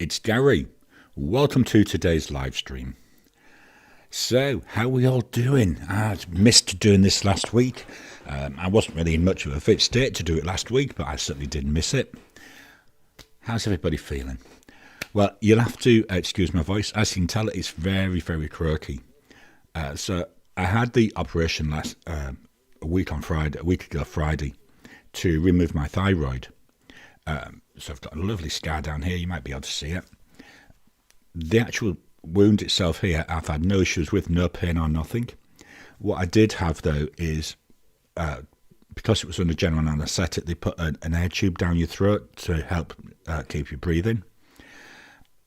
it's Garry. Welcome to today's live stream. So, how are we all doing? I missed doing this last week. I wasn't really in much of a fit state to do it last week, but I certainly did miss it. How's everybody feeling? Well, you'll have to excuse my voice. As you can tell, it's very, very croaky. So, I had the operation a week ago Friday, to remove my thyroid. So I've got a lovely scar down here. You might be able to see it. The actual wound itself here, I've had no issues with, no pain or nothing. What I did have, though, is because it was under general anaesthetic, they put an air tube down your throat to help keep you breathing.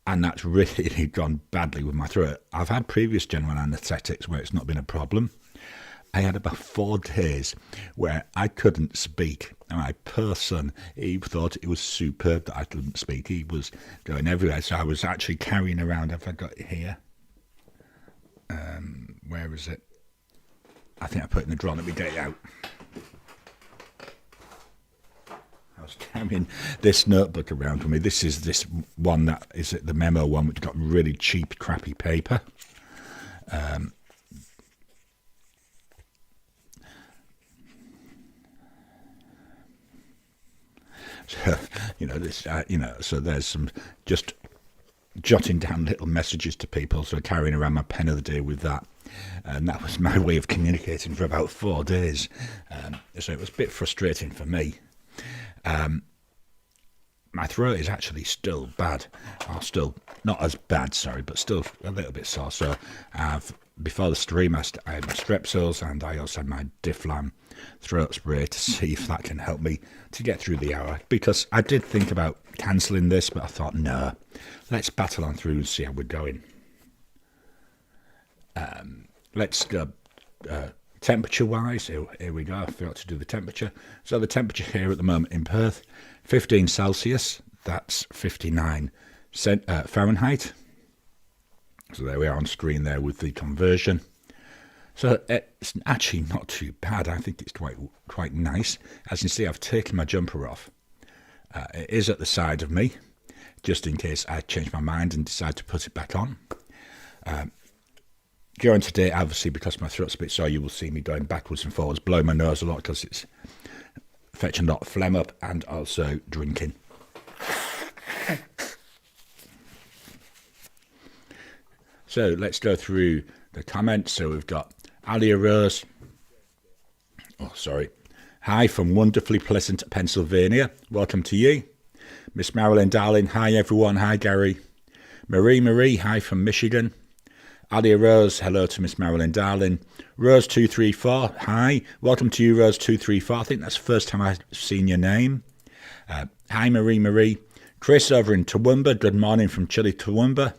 And that's really gone badly with my throat. I've had previous general anaesthetics where it's not been a problem. I had about 4 days where I couldn't speak. And my poor son, he thought it was superb that I couldn't speak. He was going everywhere. So I was actually carrying around, have I got it here? Where is it? I think I put it in the drawer. Let me get it out. I was carrying this notebook around with me. This is this one that is the memo one, which got really cheap, crappy paper. So, so there's some just jotting down little messages to people, so carrying around my pen of the day with that. And that was my way of communicating for about 4 days. So it was a bit frustrating for me. My throat is actually still bad. Or still, not as bad, sorry, but still a little bit sore. So before the stream, I had my Strepsils, and I also had my Difflam throat spray to see if that can help me to get through the hour. Because I did think about cancelling this, but I thought, no, let's battle on through and see how we're going. Let's go temperature-wise. Here we go. I forgot to do the temperature. So the temperature here at the moment in Perth, 15 Celsius. That's 59 Fahrenheit. So there we are on screen there with the conversion. So it's actually not too bad. I think it's quite nice. As you can see, I've taken my jumper off. It is at the side of me, just in case I change my mind and decide to put it back on. During today, obviously, because my throat's a bit sore, you will see me going backwards and forwards, blowing my nose a lot because it's fetching a lot of phlegm up, and also drinking. So let's go through the comments. So we've got Alia Rose. Oh, sorry. Hi from wonderfully pleasant Pennsylvania. Welcome to you. Miss Marilyn Darling. Hi, everyone. Hi, Garry. Marie. Hi from Michigan. Alia Rose. Hello to Miss Marilyn Darling. Rose234. Hi. Welcome to you, Rose234. I think that's the first time I've seen your name. Hi, Marie. Chris over in Toowoomba. Good morning from chilly Toowoomba.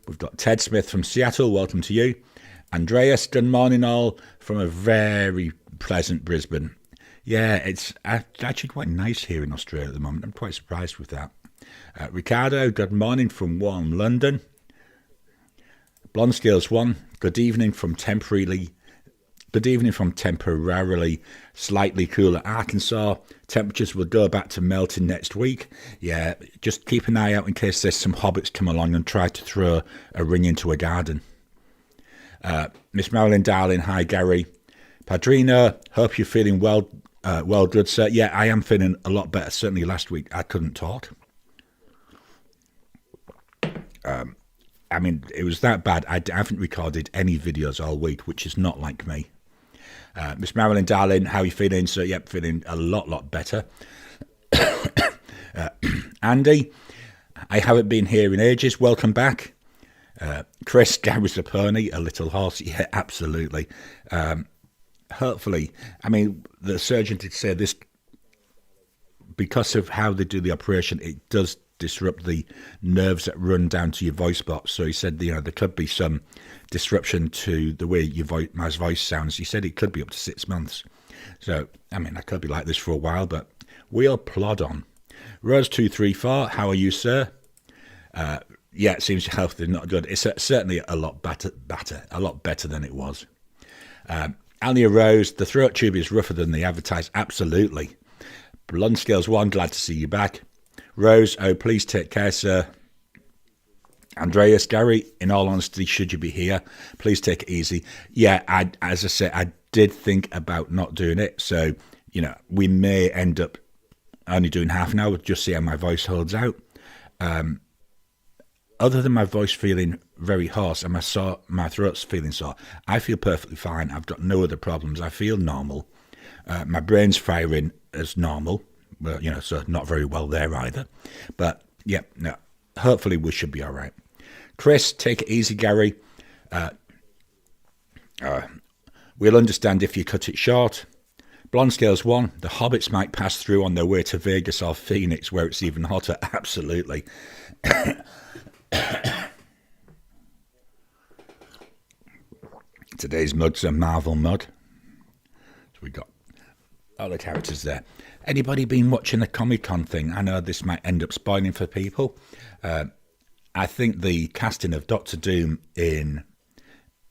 We've got Ted Smith from Seattle. Welcome to you. Andreas, good morning all from a very pleasant Brisbane. Yeah, it's actually quite nice here in Australia at the moment. I'm quite surprised with that. Ricardo, good morning from warm London. Blonde Scales 1, good evening from temporarily slightly cooler Arkansas. Temperatures will go back to melting next week. Yeah, just keep an eye out in case there's some hobbits come along and try to throw a ring into a garden. Miss Marilyn Darling, hi Garry. Padrino, hope you're feeling well, good sir. Yeah, I am feeling a lot better. Certainly last week I couldn't talk. I mean, it was that bad. I haven't recorded any videos all week, which is not like me. Miss Marilyn Darling, how are you feeling? So, yep, feeling a lot better. Andy, I haven't been here in ages. Welcome back. Chris, Gary's a pony, a little horse. Yeah, absolutely. Hopefully, I mean, the surgeon did say this, because of how they do the operation, it does disrupt the nerves that run down to your voice box. So he said, there could be some disruption to the way my voice sounds. He said it could be up to 6 months. So, I mean, I could be like this for a while, but we'll plod on. Rose234, how are you, sir? Yeah, it seems your health is not good. It's certainly a lot better than it was. Alia Rose, the throat tube is rougher than they advertise. Absolutely. Blonde Scales 1, glad to see you back. Rose, oh, please take care, sir. Andreas, Garry, in all honesty, should you be here, please take it easy. Yeah, as I said, I did think about not doing it. So, you know, we may end up only doing half an hour, just see how my voice holds out. Other than my voice feeling very hoarse and my throat's feeling sore, I feel perfectly fine. I've got no other problems. I feel normal. My brain's firing as normal. Well, you know, so not very well there either. But, yeah, no, hopefully we should be all right. Chris, take it easy, Garry. We'll understand if you cut it short. Blonde Scales 1, the hobbits might pass through on their way to Vegas or Phoenix, where it's even hotter. Absolutely. Today's mug's a Marvel mug. So we got all the characters there. Anybody been watching the Comic-Con thing? I know this might end up spoiling for people. I think the casting of Doctor Doom in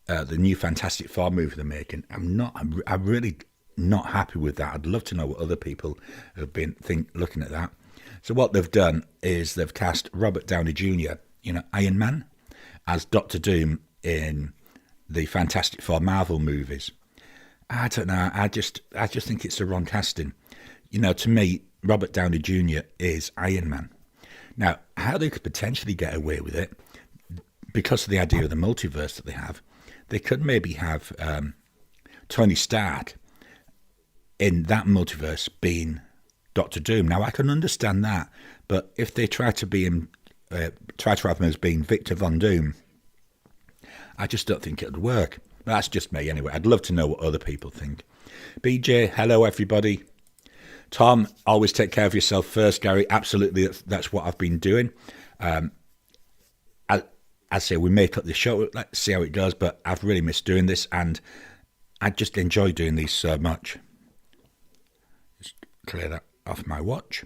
the new Fantastic Four movie they're making, I'm really not happy with that. I'd love to know what other people have been looking at that. So what they've done is they've cast Robert Downey Jr., you know, Iron Man, as Doctor Doom in the Fantastic Four Marvel movies. I don't know. I just think it's the wrong casting. You know, to me, Robert Downey Jr. is Iron Man. Now, how they could potentially get away with it, because of the idea of the multiverse that they could maybe have Tony Stark in that multiverse being Doctor Doom. Now, I can understand that, but if they try to have him as being Victor Von Doom, I just don't think it would work. That's just me anyway. I'd love to know what other people think. BJ, hello everybody. Tom, always take care of yourself first. Garry, absolutely, that's what I've been doing. I say we may cut the show. Let's see how it goes, but I've really missed doing this, and I just enjoy doing these so much. Just clear that off my watch.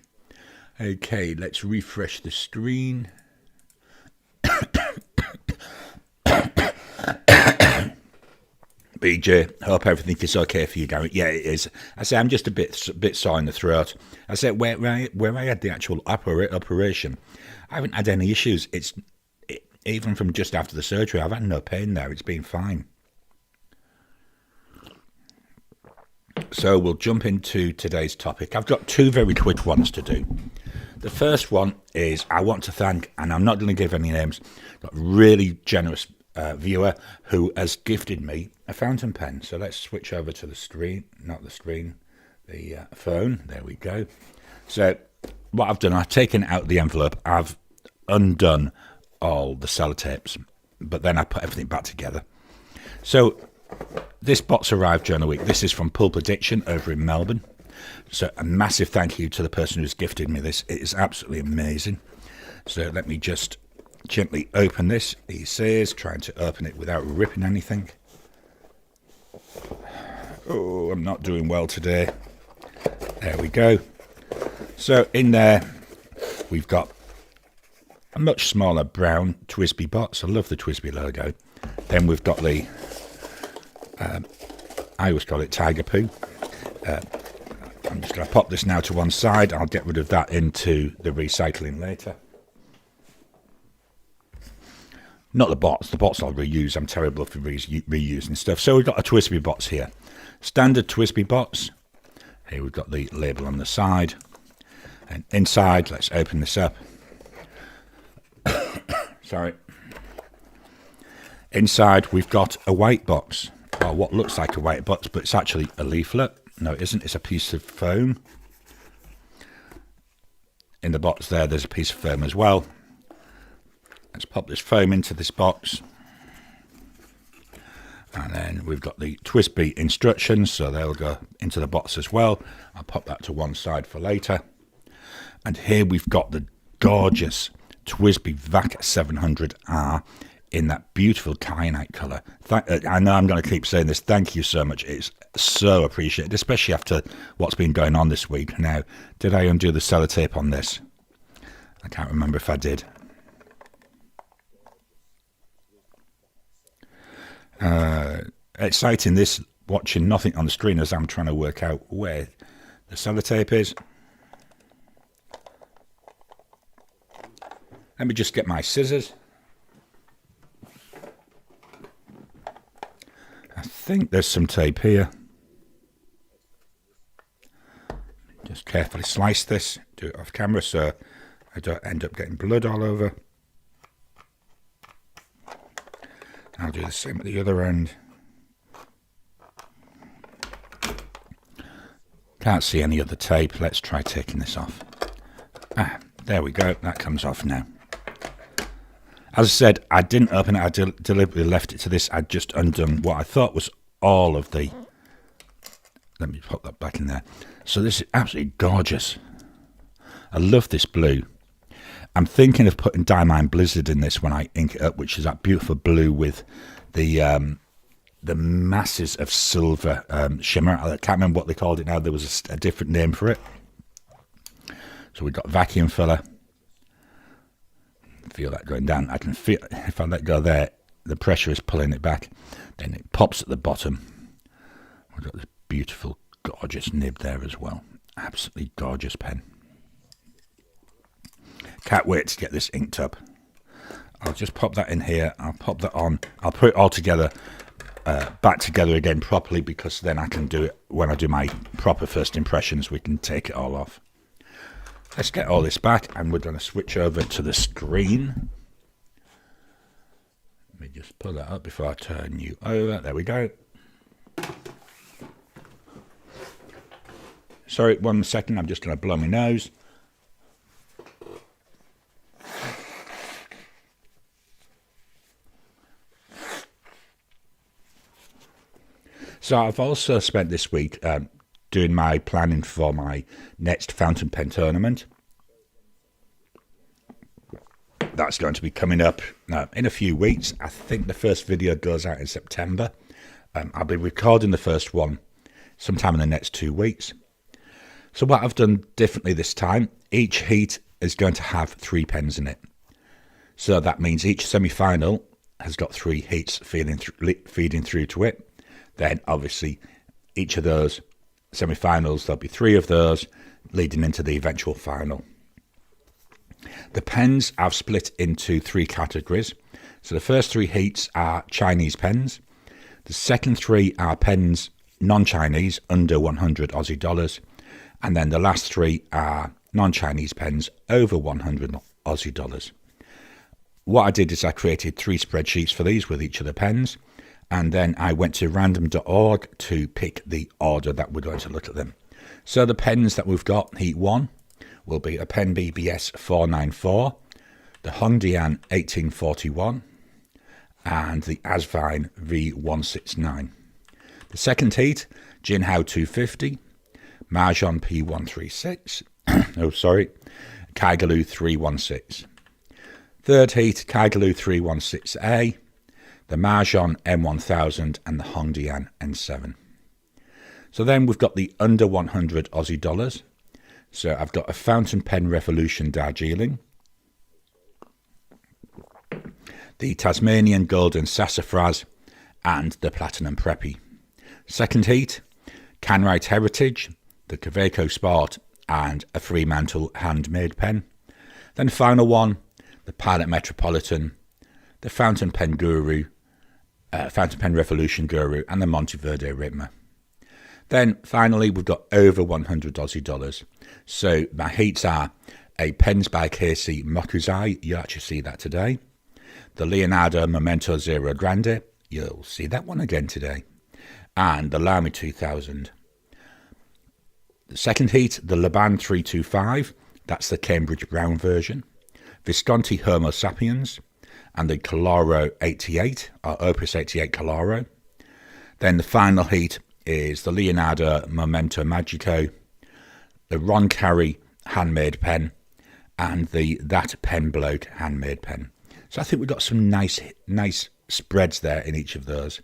Okay, let's refresh the screen. BJ, hope everything is okay for you, Garry. Yeah, it is. I say I'm just a bit sore in the throat. I said where I had the actual operation, I haven't had any issues. Even from just after the surgery, I've had no pain there. It's been fine. So we'll jump into today's topic. I've got two very quick ones to do. The first one is I want to thank, and I'm not going to give any names, got a really generous viewer who has gifted me a fountain pen. So let's switch over to the screen, not the screen, the phone. There we go. So what I've done, I've taken out the envelope, I've undone all the sellotapes, but then I put everything back together. So this box arrived during the week. This is from Pulp Addiction over in Melbourne. So a massive thank you to the person who's gifted me this. It is absolutely amazing. So let me just gently open this. He says, trying to open it without ripping anything. Oh, I'm not doing well today. There we go. So in there, we've got a much smaller brown Twisp box. I love the Twisp logo. Then we've got the, I always call it Tiger Poo. I'm just going to pop this now to one side. I'll get rid of that into the recycling later. Not the bots. The bots I'll reuse. I'm terrible for reusing stuff. So we've got a Twisp box here. Standard Twisp box. Here we've got the label on the side. And inside, let's open this up. Sorry. Inside, we've got a white box. Or what looks like a white box, but it's actually a leaflet. No, it isn't. It's a piece of foam. In the box there's a piece of foam as well. Let's pop this foam into this box. And then we've got the Twisp instructions, so they'll go into the box as well. I'll pop that to one side for later. And here we've got the gorgeous Twisp VAC 700R in that beautiful kyanite colour. I know I'm going to keep saying this. Thank you so much. It's so appreciated, especially after what's been going on this week. Now, did I undo the sellotape on this? I can't remember if I did. Exciting this, watching nothing on the screen as I'm trying to work out where the sellotape is. Let me just get my scissors. I think there's some tape here. Just carefully slice this, do it off camera so I don't end up getting blood all over. I'll do the same at the other end. Can't see any other tape. Let's try taking this off. Ah, there we go. That comes off now. As I said, I didn't open it. I deliberately left it to this. I'd just undone what I thought was all of the... Let me pop that back in there. So this is absolutely gorgeous. I love this blue. I'm thinking of putting Diamond Blizzard in this when I ink it up, which is that beautiful blue with the masses of silver shimmer. I can't remember what they called it now. There was a different name for it. So we've got vacuum filler. Feel that going down. I can feel, if I let go there, the pressure is pulling it back. Then it pops at the bottom. We've got this beautiful, gorgeous nib there as well. Absolutely gorgeous pen. Can't wait to get this inked up. I'll just pop that in here. I'll pop that on. I'll put it all together, back together again properly, because then I can do it when I do my proper first impressions. We can take it all off. Let's get all this back, and we're going to switch over to the screen. Let me just pull that up before I turn you over. There we go. Sorry, 1 second. I'm just going to blow my nose. So I've also spent this week doing my planning for my next fountain pen tournament. That's going to be coming up in a few weeks. I think the first video goes out in September. I'll be recording the first one sometime in the next 2 weeks. So what I've done differently this time, each heat is going to have 3 pens in it. So that means each semi-final has got 3 heats feeding through to it. Then obviously each of those semi-finals, there'll be 3 of those leading into the eventual final. The pens I've split into 3 categories. So the first 3 heats are Chinese pens. The second 3 are pens non-Chinese, under 100 Aussie dollars. And then the last 3 are non-Chinese pens, over 100 Aussie dollars. What I did is I created 3 spreadsheets for these with each of the pens. And then I went to random.org to pick the order that we're going to look at them. So the pens that we've got, heat 1, will be a Pen BBS 494, the Hongdian 1841, and the Asvine V169. The second heat, Jinho 250, Mahjong P136, Kaigaloo 316. Third heat, Kaigaloo 316A, the Mahjong M1000 and the Hongdian N7. So then we've got the under 100 Aussie dollars. So I've got a Fountain Pen Revolution Darjeeling, the Tasmanian Golden Sassafras, and the Platinum Preppy. Second heat, Canwright Heritage, the Kaweco Sport, and a Fremantle handmade pen. Then final one, the Pilot Metropolitan, the Fountain Pen Guru, Fountain Pen Revolution Guru, and the Monteverde Ritmer. Then finally we've got over 100 Aussie dollars. So my heats are a Pens by Kasy Mokuzai, you'll actually see that today. The Leonardo Momento Zero Grande, you'll see that one again today. And the Lamy 2000. The second heat, the Laban 325, that's the Cambridge Brown version. Visconti Homo Sapiens, and the Calaro 88, or Opus 88 Calaro. Then the final heat is the Leonardo Momento Magico, the Ron Carey handmade pen, and the That Pen Bloke handmade pen. So I think we've got some nice spreads there in each of those.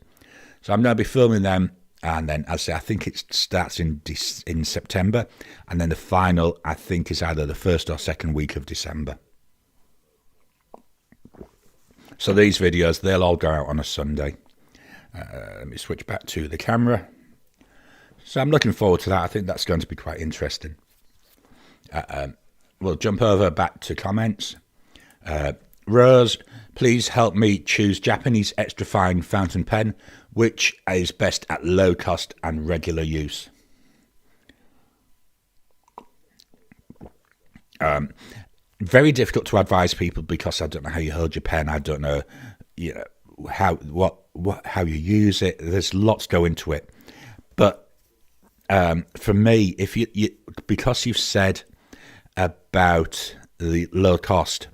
So I'm going to be filming them, and then as I say, I think it starts in September, and then the final I think is either the first or second week of December. So these videos, they'll all go out on a Sunday. Let me switch back to the camera. So I'm looking forward to that. I think that's going to be quite interesting. We'll jump over back to comments. Rose, please help me choose Japanese extra fine fountain pen, which is best at low cost and regular use. Very difficult to advise people because I don't know how you hold your pen. I don't know, how how you use it. There's lots go into it, but for me, if you because you've said about the low cost,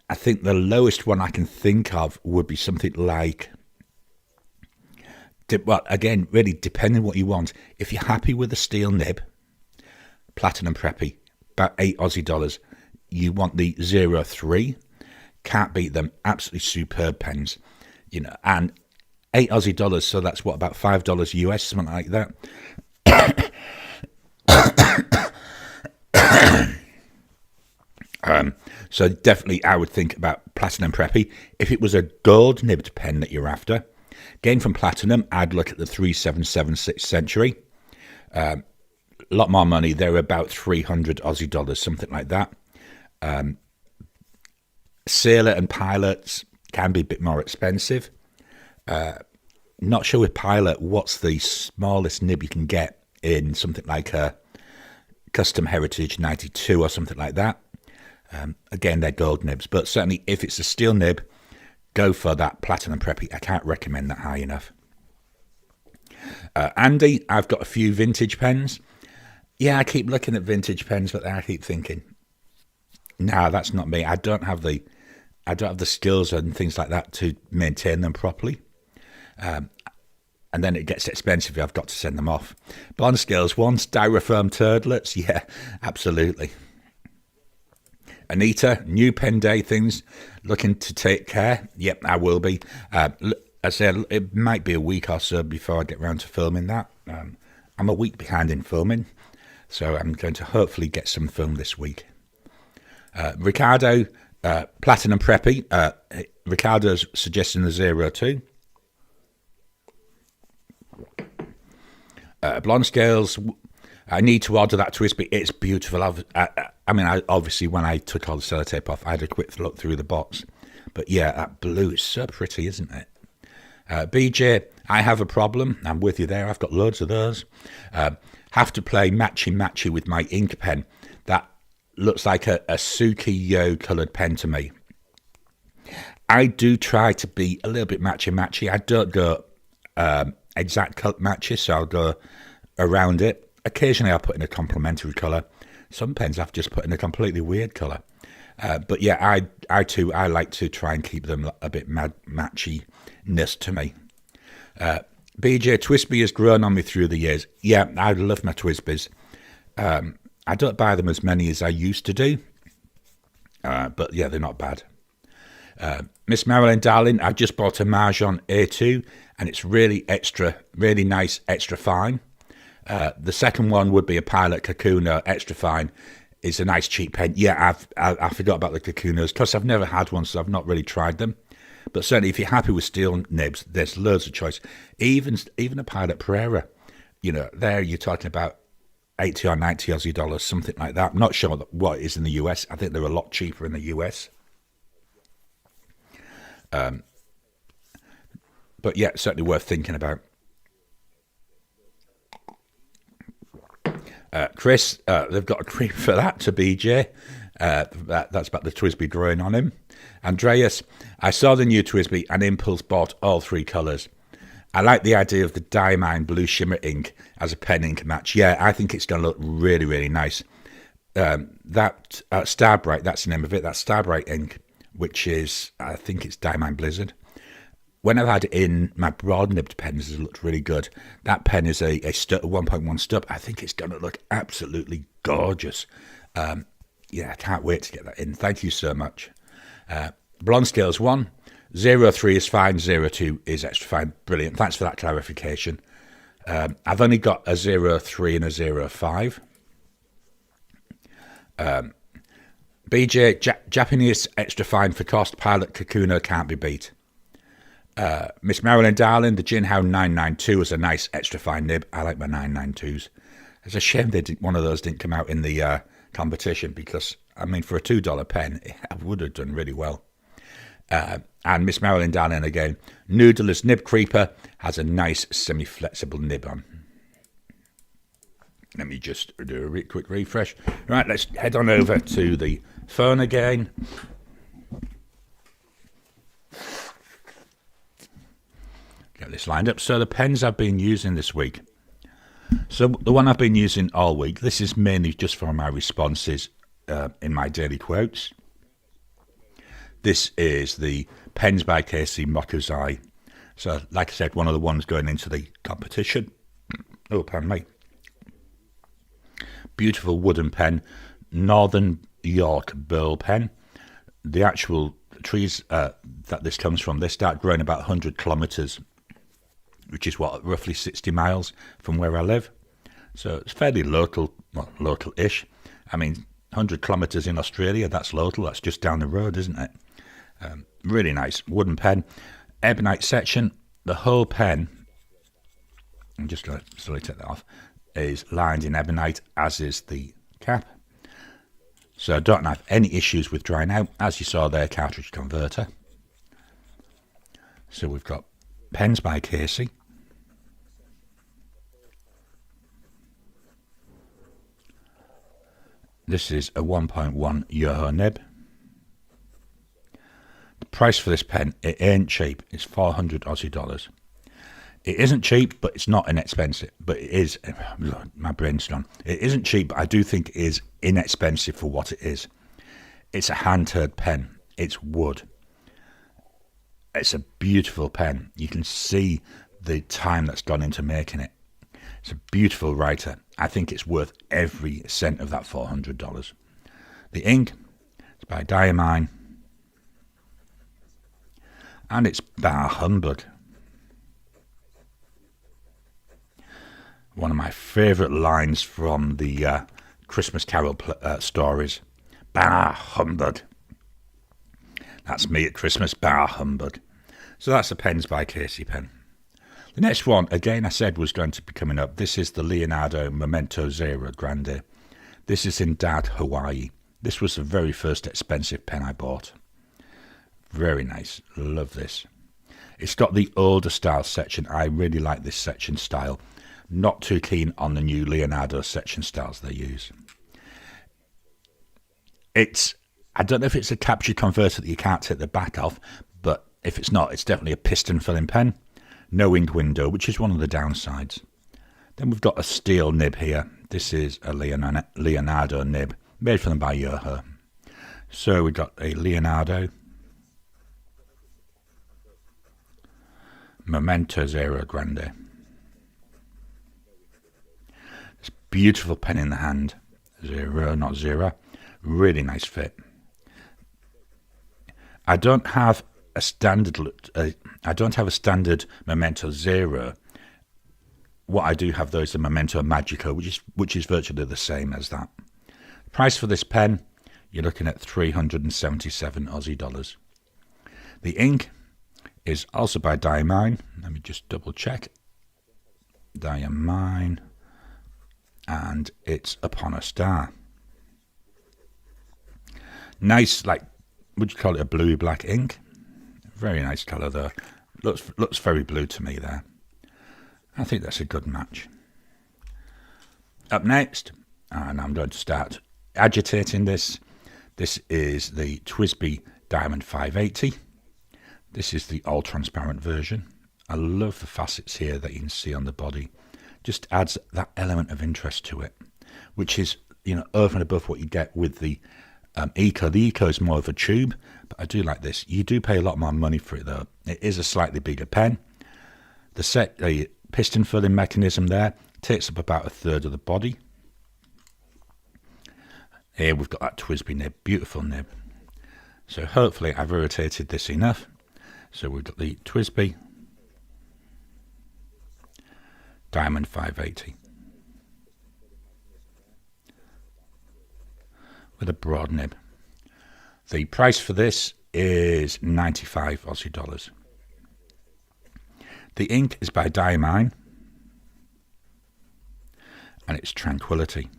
I think the lowest one I can think of would be something like, well, again, really depending on what you want. If you're happy with the steel nib, platinum preppy, about $8 Aussie. You want the 03, can't beat them. Absolutely superb pens, and $8 Aussie. So that's what, about $5 US, something like that. So definitely, I would think about platinum preppy. If it was a gold nibbed pen that you're after, again from platinum, I'd look at the 3776 Century. A lot more money. They're about $300 Aussie, something like that. Sailor and Pilots can be a bit more expensive. Not sure with Pilot what's the smallest nib you can get in something like a Custom Heritage 92 or something like that. Again, they're gold nibs, but certainly if it's a steel nib, go for that platinum preppy. I can't recommend that high enough. Andy, I've got a few vintage pens. Yeah, I keep looking at vintage pens, but then I keep thinking, no, that's not me. I don't have the skills and things like that to maintain them properly. And then it gets expensive. I've got to send them off. Bond scales, once styrofoam turdlets. Yeah, absolutely. Anita, new pen day things, looking to take care. Yep, I will be. I said it might be a week or so before I get round to filming that. I'm a week behind in filming, so I'm going to hopefully get some film this week. Ricardo, platinum preppy. Ricardo's suggesting the 02. Blonde scales, I need to order that Twisp. It's beautiful. I obviously, when I took all the sellotape off, I had a quick look through the box. But yeah, that blue is so pretty, isn't it? BJ, I have a problem. I'm with you there. I've got loads of those. Have to play matchy with my ink pen. That looks like a Suki-Yo coloured pen to me. I do try to be a little bit matchy. I don't go exact colour matches, so I'll go around it. Occasionally I'll put in a complementary colour. Some pens I've just put in a completely weird colour. But yeah, I like to try and keep them a bit matchiness to me. BJ, Twisby has grown on me through the years. Yeah, I love my Twisbys. I don't buy them as many as I used to do. But yeah, they're not bad. Miss Marilyn, darling, I just bought a Mahjong A2 and it's really nice, extra fine. The second one would be a Pilot Kakuno extra fine. It's a nice cheap pen. Yeah, I forgot about the Kakunos because I've never had one, so I've not really tried them. But certainly, if you're happy with steel nibs, there's loads of choice. Even a Pilot Pereira, there you're talking about 80 or 90 Aussie dollars, something like that. I'm not sure what it is in the US. I think they're a lot cheaper in the US. But yeah, certainly worth thinking about. Chris, they've got a cream for that to BJ. That's about the Twisby growing on him. Andreas, I saw the new Twisby and impulse bought all three colours. I like the idea of the Diamond Blue Shimmer ink as a pen ink match. Yeah, I think it's going to look really, really nice. That Starbright, that's the name of it. That Starbright ink, which is, I think it's Diamond Blizzard. When I've had it in my broad nibbed pens, it looked really good. That pen is a 1.1 stub. I think it's going to look absolutely gorgeous. Yeah, I can't wait to get that in. Thank you so much. Blonde scales 1. 03 is fine. 02 is extra fine. Brilliant. Thanks for that clarification. I've only got a 03 and a 05. BJ, Japanese extra fine for cost. Pilot Kakuno can't be beat. Miss Marilyn Darling, the Jinho 992 is a nice extra fine nib. I like my 992s. It's a shame one of those didn't come out in the competition because, for a $2 pen, it would have done really well. And Miss Marilyn down in again. Noodler's Nib Creeper has a nice semi-flexible nib on. Let me just do a quick refresh. Right, let's head on over to the phone again. Get this lined up. So the pens I've been using this week. So the one I've been using all week, this is mainly just for my responses in my daily quotes. This is the Pens by Kasy Motto's Eye. So, like I said, one of the ones going into the competition. Oh, pardon me. Beautiful wooden pen, Northern York burl pen. The actual trees that this comes from, they start growing about 100 kilometres, which is what, roughly 60 miles from where I live. So it's fairly local, well, local-ish. I mean, 100 kilometres in Australia, that's local, that's just down the road, isn't it? Really nice wooden pen. Ebonite section, the whole pen, I'm just going to slowly take that off, is lined in ebonite, as is the cap. So I don't have any issues with drying out, as you saw there, cartridge converter. So we've got Pens by Kasy. This is a 1.1 Yoho nib. The price for this pen, it ain't cheap. It's 400 Aussie dollars. It isn't cheap, but it's not inexpensive. But it is, my brain's gone. It isn't cheap, but I do think it is inexpensive for what it is. It's a hand-turned pen. It's wood. It's a beautiful pen. You can see the time that's gone into making it. It's a beautiful writer. I think it's worth every cent of that $400. The ink is by Diamond. And it's Bar Humbug. One of my favourite lines from the Christmas Carol stories. Bar Humbug. That's me at Christmas, Bar Humbug. So that's the Pens by Kasy Pen. The next one, again, I said was going to be coming up. This is the Leonardo Momento Zero Grande. This is in Dad, Hawaii. This was the very first expensive pen I bought. Very nice. Love this. It's got the older style section. I really like this section style. Not too keen on the new Leonardo section styles they use. I don't know if it's a capture converter that you can't take the back off, but if it's not, it's definitely a piston filling pen. No ink window, which is one of the downsides. Then we've got a steel nib here. This is a Leonardo nib, made for them by Yoho. So we've got a Leonardo Momento Zero Grande. This beautiful pen in the hand. Zero, not zero. Really nice fit. I don't have a standard Momento Zero. What I do have though is a Momento Magico, which is virtually the same as that. Price for this pen, you're looking at 377 Aussie dollars. The ink is also by Diamond. Let me just double check. Diamond, and it's Upon a Star. Nice, like, would you call it a bluey black ink? Very nice colour though. Looks very blue to me there. I think that's a good match. Up next, and I'm going to start agitating this. This is the Twisp Diamond 580. This is the all transparent version. I love the facets here that you can see on the body. Just adds that element of interest to it, which is, you know, over and above what you get with the Eco. The Eco is more of a tube, but I do like this. You do pay a lot more money for it though. It is a slightly bigger pen. The piston filling mechanism there takes up about a third of the body. Here we've got that Twisp nib, beautiful nib. So hopefully I've irritated this enough. So we've got the Twisp Diamond 580 with a broad nib. The price for this is 95 Aussie dollars. The ink is by Diamond and it's Tranquility.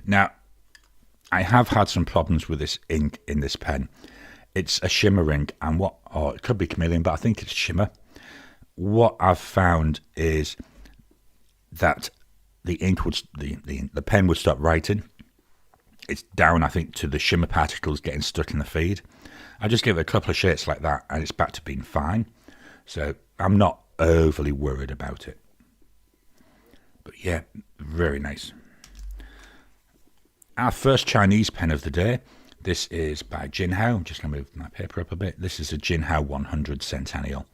Now, I have had some problems with this ink in this pen. It's a shimmer ink, and it could be chameleon, but I think it's shimmer. What I've found is that the ink would, the pen would stop writing. It's down, I think, to the shimmer particles getting stuck in the feed. I just give it a couple of shakes like that, and it's back to being fine. So I'm not overly worried about it. But yeah, very nice. Our first Chinese pen of the day. This is by Jinho. I'm just going to move my paper up a bit. This is a Jinho 100 Centennial.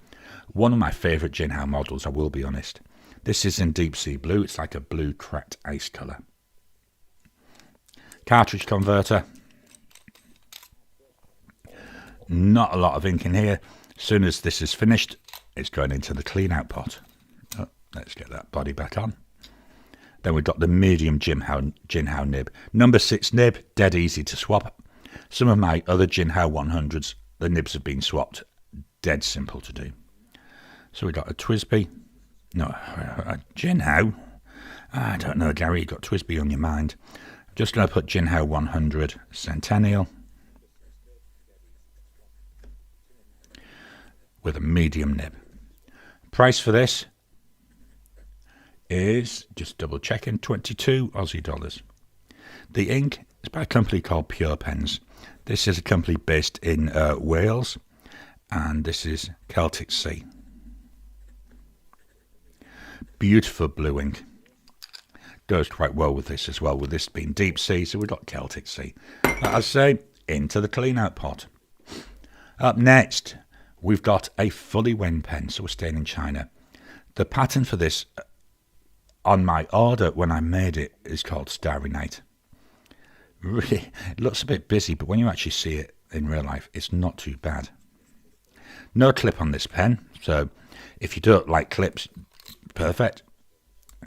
One of my favourite Jinho models, I will be honest. This is in deep sea blue. It's like a blue cracked ice colour. Cartridge converter. Not a lot of ink in here. As soon as this is finished, it's going into the clean out pot. Oh, let's get that body back on. Then we've got the medium Jinho nib. Number 6 nib, dead easy to swap. Some of my other Jinho 100s, the nibs have been swapped. Dead simple to do. So we've got a Twisp. No, a Jinho. I don't know, Gary, you've got Twisp on your mind. I'm just going to put Jinho 100 Centennial with a medium nib. Price for this is, just double checking, 22 Aussie dollars. The ink is by a company called Pure Pens. This is a company based in Wales, and this is Celtic Sea. Beautiful blue ink. Goes quite well with this as well, with this being deep sea, so we've got Celtic Sea. As I say, into the clean out pot. Up next, we've got a fully wen pen, so we're staying in China. The pattern for this on my order when I made it is called Starry Night. Really, it looks a bit busy, but when you actually see it in real life, it's not too bad. No clip on this pen, so if you don't like clips, perfect.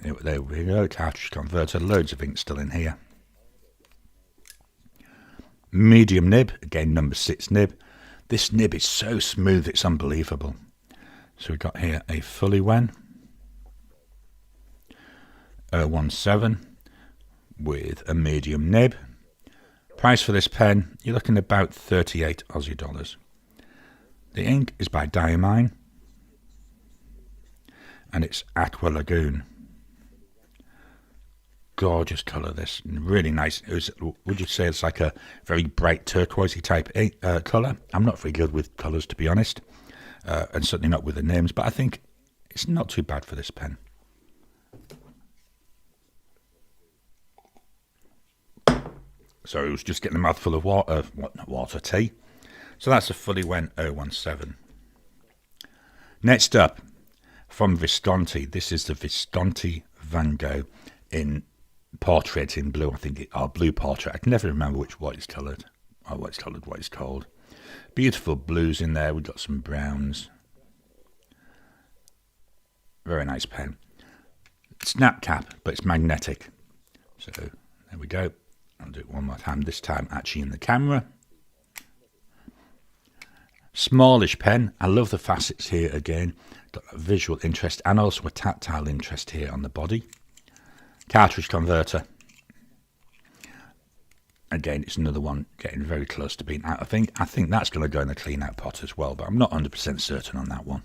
There we go, cartridge converter, loads of ink still in here. Medium nib, again number 6 nib. This nib is so smooth, it's unbelievable. So we've got here a fully wen 017 with a medium nib. Price for this pen, you're looking at about 38 Aussie dollars. The ink is by Diamond, and it's Aqua Lagoon. Gorgeous colour, this. Really nice. Would you say it's like a very bright turquoisey type colour? I'm not very good with colours, to be honest, and certainly not with the names, but I think it's not too bad for this pen. So it was just getting a mouthful of water, tea. So that's a fully wen 017. Next up, from Visconti, this is the Visconti Vango in portrait in blue, I think, or blue portrait. I can never remember what it's coloured, or what it's called. Beautiful blues in there. We've got some browns. Very nice pen. Snap cap, but it's magnetic. So there we go. I'll do it one more time, this time actually in the camera. Smallish pen. I love the facets here again. Got a visual interest and also a tactile interest here on the body. Cartridge converter. Again, it's another one getting very close to being out. I think that's going to go in the clean out pot as well, but I'm not 100% certain on that one.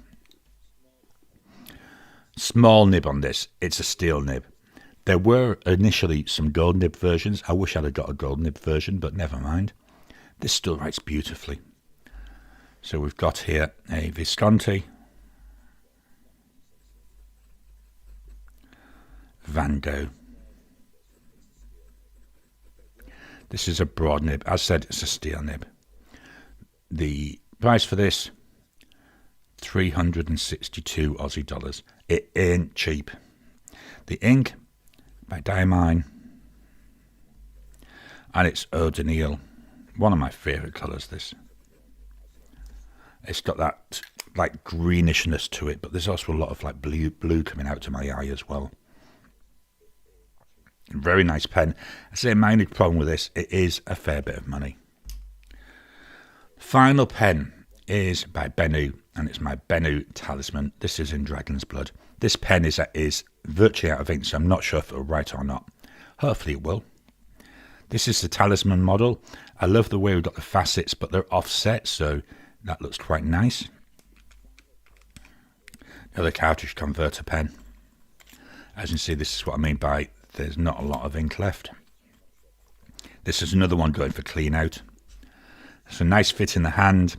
Small nib on this. It's a steel nib. There were initially some gold nib versions. I wish I'd have got a gold nib version, but never mind. This still writes beautifully. So we've got here a Visconti Vango. This is a broad nib. As said, it's a steel nib. The price for this, 362 Aussie dollars. It ain't cheap. The ink by Diamond, and it's Eau de Nil. One of my favourite colours, this. It's got that like greenishness to it, but there's also a lot of like blue coming out to my eye as well. Very nice pen. I say my only problem with this, it is a fair bit of money. Final pen is by Benu, and it's my Benu Talisman. This is in Dragon's Blood. This pen is virtually out of ink, so I'm not sure if it'll write or not. Hopefully it will. This is the Talisman model. I love the way we've got the facets, but they're offset, so that looks quite nice. Another cartridge converter pen. As you can see, this is what I mean by there's not a lot of ink left. This is another one going for clean out. It's a nice fit in the hand.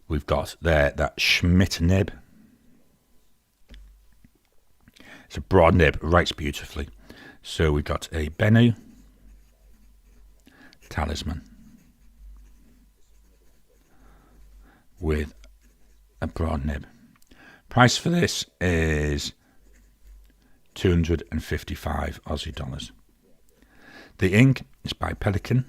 We've got there that Schmidt nib. It's a broad nib, writes beautifully. So we've got a Benu Talisman with a broad nib. Price for this is 255 Aussie dollars. The ink is by Pelican.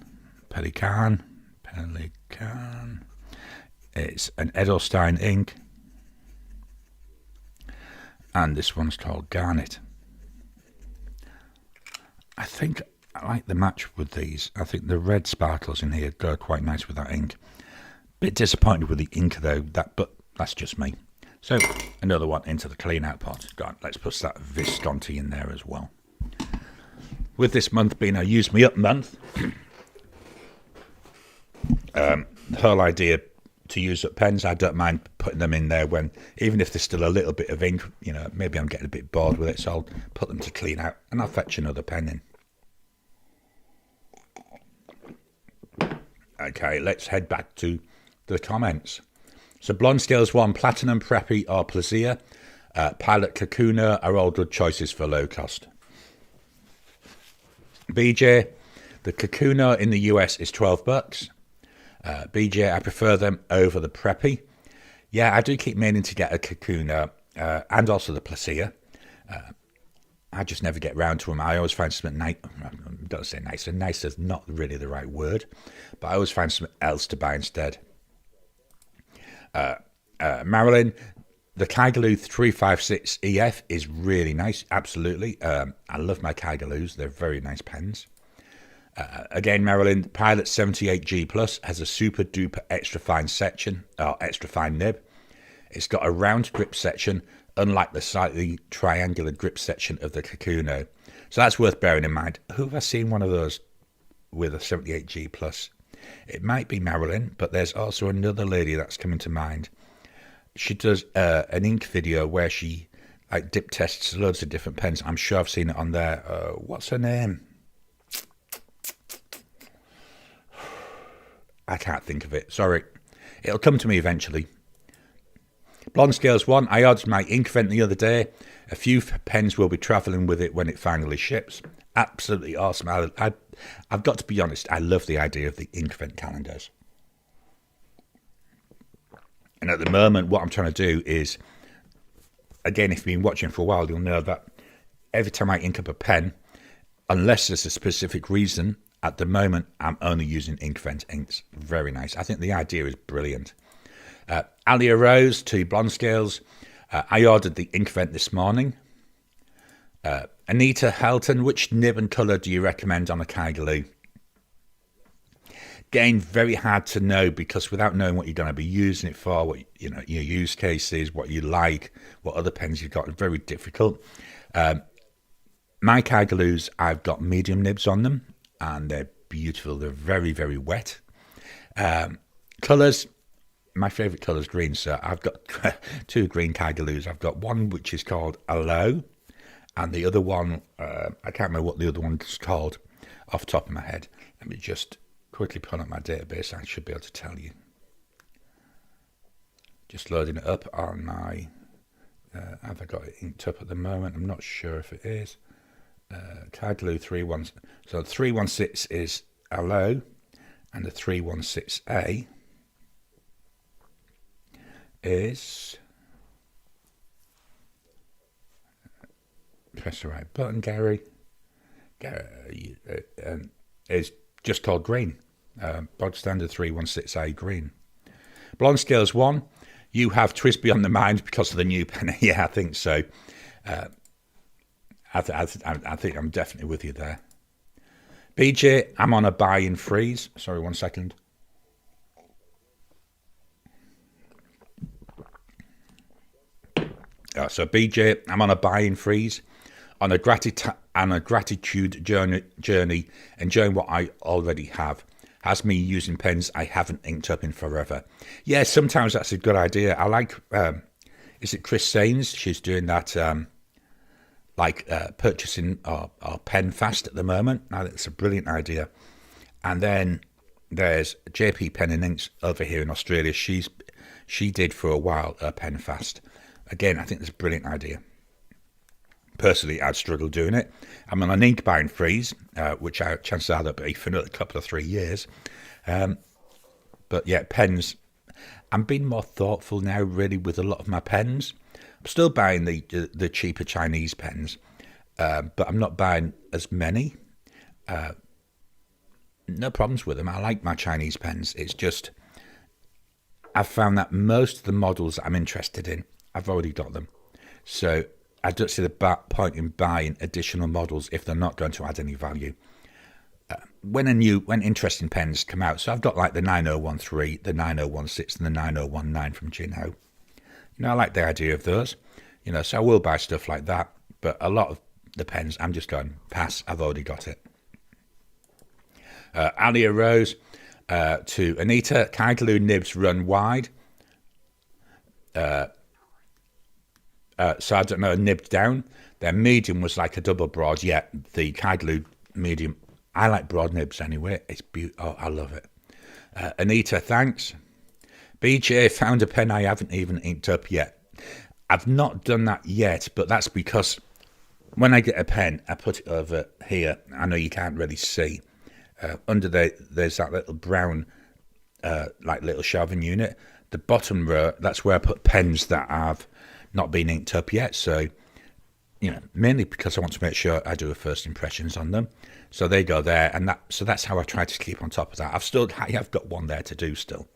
It's an Edelstein ink. And this one's called Garnet. I think I like the match with these. I think the red sparkles in here go quite nice with that ink. Bit disappointed with the ink though, but that's just me. So another one into the clean out pot. Let's put that Visconti in there as well. With this month being a use me up month, the whole idea to use up pens, I don't mind putting them in there when, even if there's still a little bit of ink, you know, maybe I'm getting a bit bored with it, so I'll put them to clean out and I'll fetch another pen in. Okay, let's head back to the comments. So Blonde Scales 1, Platinum, Preppy or Plaisir. Pilot Kakuna are all good choices for low cost. BJ, the Kakuna in the US is $12. BJ, I prefer them over the Preppy. Yeah, I do keep meaning to get a Kakuna and also the Plaisir. I just never get round to them. I always find something nice. Don't say nicer. Nicer is not really the right word, but I always find something else to buy instead. Marilyn, the Kaigaloo 356 EF is really nice. Absolutely. I love my Kaigaloos. They're very nice pens. Again, Marilyn, Pilot 78G Plus has a super duper extra fine section, or extra fine nib. It's got a round grip section, unlike the slightly triangular grip section of the Kakuno. So that's worth bearing in mind. Who have I seen one of those with a 78G Plus? It might be Marilyn, but there's also another lady that's coming to mind. She does an ink video where she dip tests loads of different pens. I'm sure I've seen it on there. What's her name? I can't think of it. Sorry. It'll come to me eventually. Blonde Scales 1. I ordered my ink vent the other day. A few pens will be travelling with it when it finally ships. Absolutely awesome. I've got to be honest, I love the idea of the ink vent calendars. And at the moment, what I'm trying to do is, again, if you've been watching for a while, you'll know that every time I ink up a pen, unless there's a specific reason, at the moment, I'm only using ink vent inks. Very nice. I think the idea is brilliant. Alia Rose to Blonde Scales. I ordered the ink vent this morning. Anita Helton, which nib and colour do you recommend on a Kaigaloo? Again, very hard to know because without knowing what you're going to be using it for, what your use cases, what you like, what other pens you've got, it's very difficult. My Kaigaloos, I've got medium nibs on them, and they're beautiful. They're very, very wet. Colours, my favourite colour is green, so I've got two green Kaigaloos. I've got one which is called Aloe, and the other one, I can't remember what the other one's called off the top of my head. Let me just quickly pull up my database. I should be able to tell you. Just loading it up on my... have I got it inked up at the moment? I'm not sure if it is. Kaigaloo 316. So 316 is Aloe, and the 316A is... Press the right button, Garry. Garry is just called green. Bog standard 316A green. Blonde Scales 1. You have Twisp Diamond on the mind because of the new pen. Yeah, I think so. I think I'm definitely with you there. BJ, I'm on a buy-in freeze. Sorry, 1 second. So BJ, I'm on a buy-in freeze on a on a gratitude journey, enjoying what I already have. Has me using pens I haven't inked up in forever. Yeah, sometimes that's a good idea. I like, is it Chris Sains? She's doing that, purchasing our pen fast at the moment. Now, that's a brilliant idea. And then there's JP Pen and Inks over here in Australia. She did for a while a pen fast. Again, I think that's a brilliant idea. Personally, I'd struggle doing it. I'm on an ink buying freeze, which chances are that'll be for another couple of 3 years. But yeah, pens. I'm being more thoughtful now, really, with a lot of my pens. I'm still buying the cheaper Chinese pens, but I'm not buying as many. No problems with them. I like my Chinese pens. It's just, I've found that most of the models that I'm interested in, I've already got them. So I don't see the point in buying additional models if they're not going to add any value. When interesting pens come out, so I've got like the 9013, the 9016, and the 9019 from Jinho. I like the idea of those. So I will buy stuff like that. But a lot of the pens, I'm just going, pass, I've already got it. Alia Rose to Anita, Kaigaloo nibs run wide. So I don't know, nibbed down. Their medium was like a double broad. Yeah, the Kaigaloo medium. I like broad nibs anyway. It's beautiful. Oh, I love it. Anita, thanks. BJ found a pen I haven't even inked up yet. I've not done that yet, but that's because when I get a pen, I put it over here. I know you can't really see. Under there's that little brown, little shelving unit. The bottom row, that's where I put pens that have not been inked up yet. So, mainly because I want to make sure I do a first impressions on them. So they go there, and that's how I try to keep on top of that. I have got one there to do still.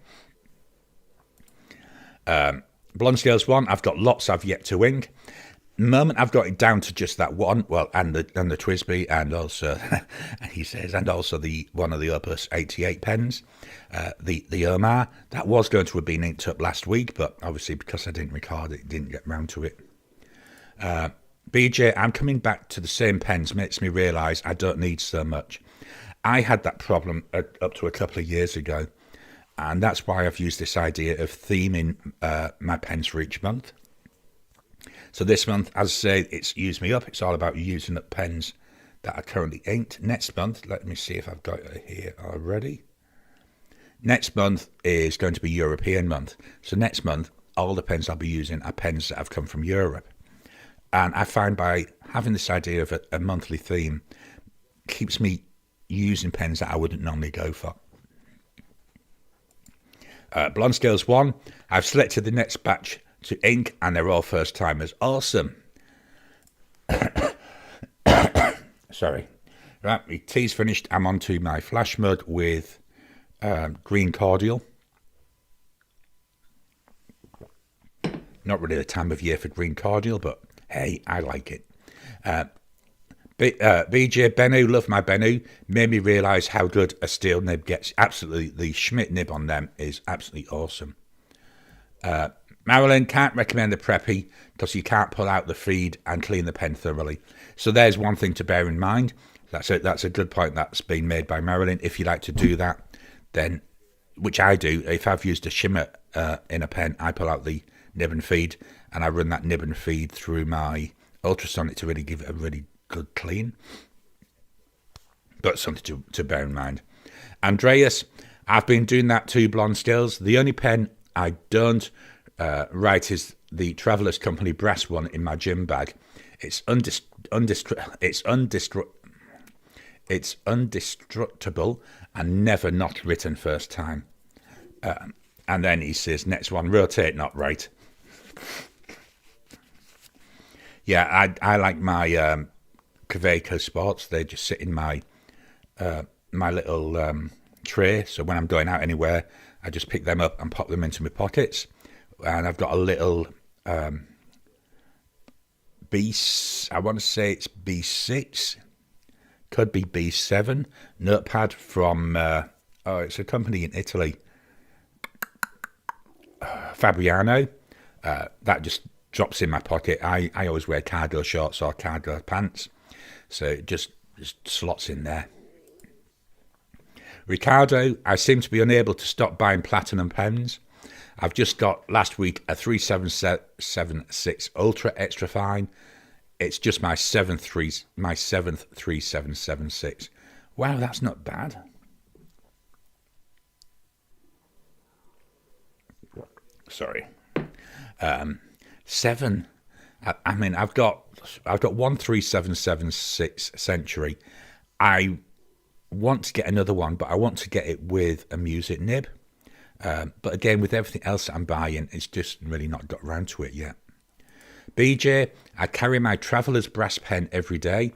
Blonde Scales 1, I've got lots I've yet to ink. The moment I've got it down to just that one, well, and the Twisp, and also he says, and also the one of the Opus 88 pens, the Omar, that was going to have been inked up last week, but obviously because I didn't record it, didn't get round to it. BJ, I'm coming back to the same pens, makes me realise I don't need so much. I had that problem up to a couple of years ago, and that's why I've used this idea of theming my pens for each month. So this month, as I say, it's used me up. It's all about using up pens that are currently inked. Next month, let me see if I've got it here already. Next month is going to be European month. So next month, all the pens I'll be using are pens that have come from Europe. And I find by having this idea of a monthly theme, keeps me using pens that I wouldn't normally go for. Blonde Scales 1, I've selected the next batch to ink, and they're all first timers. Awesome. Sorry. Right, my tea's finished. I'm on to my flash mud with green cordial. Not really the time of year for green cordial, but hey, I like it. BJ Benu, love my Benu. Made me realise how good a steel nib gets. Absolutely, the Schmidt nib on them is absolutely awesome. Marilyn, can't recommend the Preppy because you can't pull out the feed and clean the pen thoroughly. So there's one thing to bear in mind. That's a good point that's been made by Marilyn. If you like to do that, then, which I do, if I've used a shimmer in a pen, I pull out the nib and feed, and I run that nib and feed through my ultrasonic to really give it a really good clean. But something to bear in mind. Andreas, I've been doing that too, Blonde Scales. The only pen I don't write is the Traveller's Company brass one in my gym bag. It's undestructible and never not written first time. And then he says, next one, rotate, not right. Yeah, I like my Kaweco Sports. They just sit in my my little tray. So when I'm going out anywhere, I just pick them up and pop them into my pockets. And I've got a little I want to say it's B6, could be B7 notepad from it's a company in Italy, Fabriano. That just drops in my pocket. I always wear cargo shorts or cargo pants, So it just slots in there. Ricardo, I seem to be unable to stop buying platinum pens. I've just got last week a 3776 Ultra Extra Fine. It's just my seventh 3776. Wow, that's not bad. Sorry. Seven. I mean, I've got one 3776 Century. I want to get another one, but I want to get it with a music nib. But again, with everything else that I'm buying, it's just really not got around to it yet. BJ, I carry my Traveller's brass pen every day.